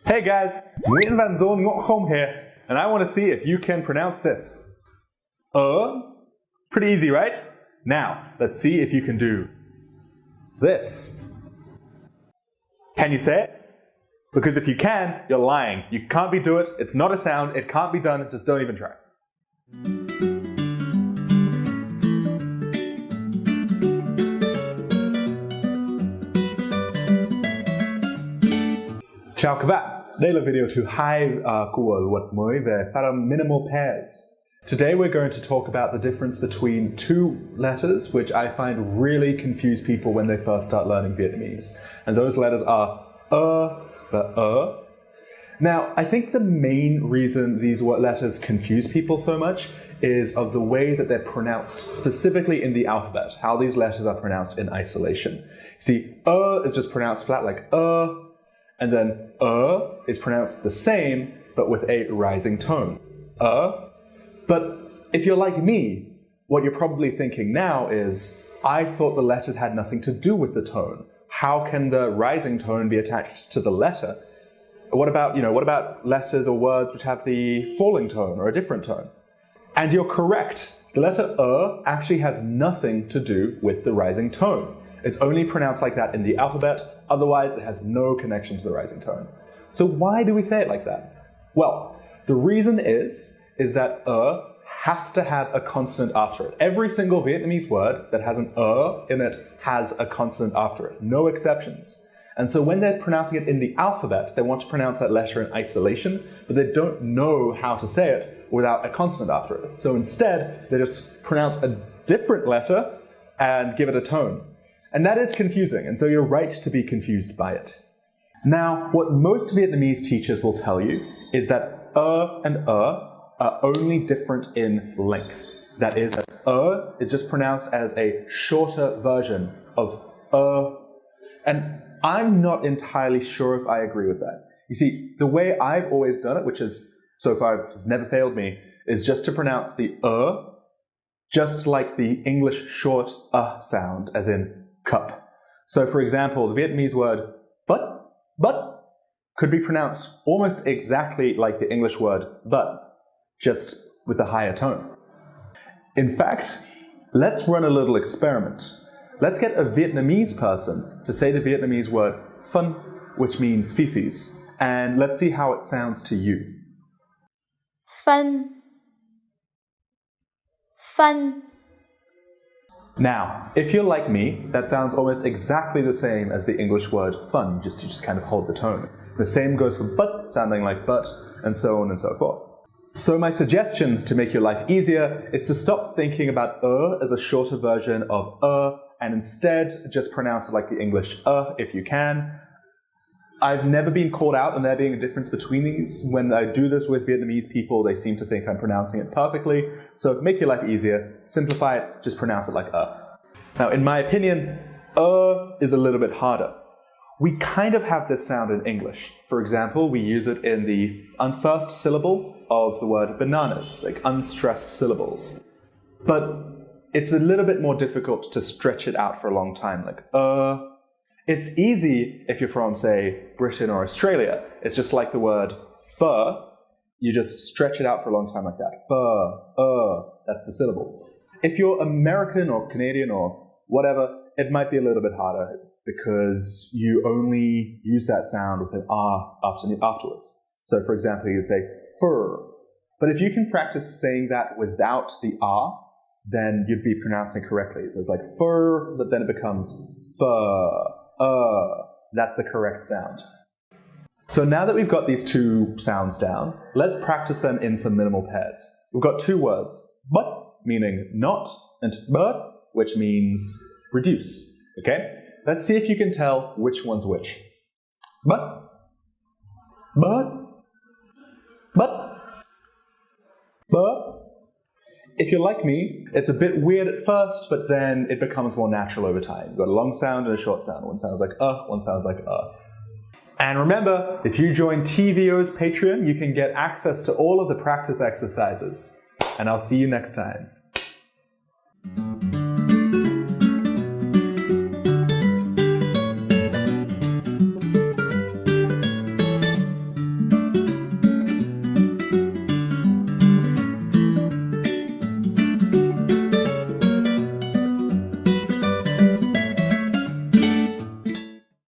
Hey guys, Nguyễn Văn Dôn Ngộ Không here, and I want to see if you can pronounce this. Pretty easy, right? Now, let's see if you can do this. Can you say it? Because if you can, you're lying. You can't do it, it's not a sound, it can't be done, just don't even try. Chào các bạn, đây là video thứ hai của luật mới về phát âm minimal pairs. Today we're going to talk about the difference between two letters which I find really confuse people when they first start learning Vietnamese. And those letters are the Now, I think the main reason these letters confuse people so much is of the way that they're pronounced specifically in the alphabet, how these letters are pronounced in isolation. See, is just pronounced flat like and then is pronounced the same, but with a rising tone. But if you're like me, what you're probably thinking now is, I thought the letters had nothing to do with the tone. How can the rising tone be attached to the letter? What about letters or words which have the falling tone or a different tone? And you're correct. The letter actually has nothing to do with the rising tone. It's only pronounced like that in the alphabet, otherwise it has no connection to the rising tone. So why do we say it like that? Well, the reason is that has to have a consonant after it. Every single Vietnamese word that has an in it has a consonant after it, no exceptions. And so when they're pronouncing it in the alphabet, they want to pronounce that letter in isolation, but they don't know how to say it without a consonant after it. So instead, they just pronounce a different letter and give it a tone. And that is confusing, and so you're right to be confused by it. Now, what most Vietnamese teachers will tell you is that and are only different in length. That is, that is just pronounced as a shorter version of and I'm not entirely sure if I agree with that. You see, the way I've always done it, which is, so far has never failed me, is just to pronounce the just like the English short sound, as in cup. So for example, the Vietnamese word but could be pronounced almost exactly like the English word but, just with a higher tone. In fact, let's run a little experiment. Let's get a Vietnamese person to say the Vietnamese word phân, which means feces, and let's see how it sounds to you. Phân. Phân. Now, if you're like me, that sounds almost exactly the same as the English word fun, just to kind of hold the tone. The same goes for but, sounding like but, and so on and so forth. So my suggestion to make your life easier is to stop thinking about as a shorter version of and instead just pronounce it like the English if you can. I've never been called out on there being a difference between these. When I do this with Vietnamese people, they seem to think I'm pronouncing it perfectly. So make your life easier, simplify it, just pronounce it like Now, in my opinion, is a little bit harder. We kind of have this sound in English. For example, we use it in the first syllable of the word bananas, like unstressed syllables. But it's a little bit more difficult to stretch it out for a long time, like It's easy if you're from, say, Britain or Australia. It's just like the word fur. You just stretch it out for a long time like that. Fur, that's the syllable. If you're American or Canadian or whatever, it might be a little bit harder because you only use that sound with an R afterwards. So for example, you'd say fur. But if you can practice saying that without the R, then you'd be pronouncing correctly. So it's like fur, but then it becomes fur. That's the correct sound. So now that we've got these two sounds down, let's practice them in some minimal pairs. We've got two words, but meaning not, and but, which means reduce. Okay? Let's see if you can tell which one's which. But. If you're like me, it's a bit weird at first, but then it becomes more natural over time. You've got a long sound and a short sound. One sounds like one sounds like And remember, if you join TVO's Patreon, you can get access to all of the practice exercises. And I'll see you next time.